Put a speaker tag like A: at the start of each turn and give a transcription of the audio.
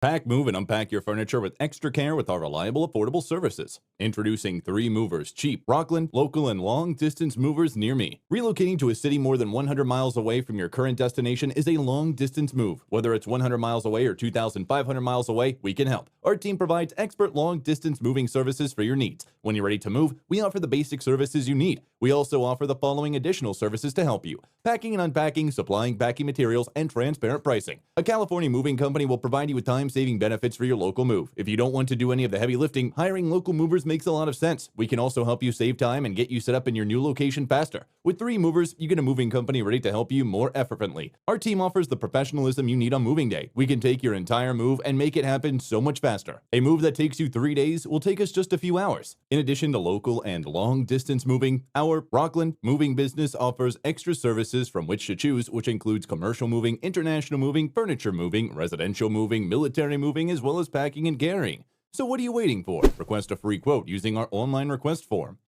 A: Pack, move, and unpack your furniture with extra care with our reliable, affordable services. Introducing 3 movers, cheap, Rocklin, local, and long-distance movers near me. Relocating to a city more than 100 miles away from your current destination is a long-distance move. Whether it's 100 miles away or 2,500 miles away, we can help. Our team provides expert long-distance moving services for your needs. When you're ready to move, we offer the basic services you need. We also offer the following additional services to help you: packing and unpacking, supplying packing materials, and transparent pricing. A California moving company will provide you with time-saving benefits for your local move. If you don't want to do any of the heavy lifting, hiring local movers makes a lot of sense. We can also help you save time and get you set up in your new location faster. With 3 movers, you get a moving company ready to help you more effortlessly. Our team offers the professionalism you need on moving day. We can take your entire move and make it happen so much faster. A move that takes you 3 days will take us just a few hours. In addition to local and long-distance moving, our Rocklin moving business offers extra services from which to choose, which includes commercial moving, international moving, furniture moving, residential moving, military moving, as well as packing and carrying. So what are you waiting for? Request a free quote using our online request form.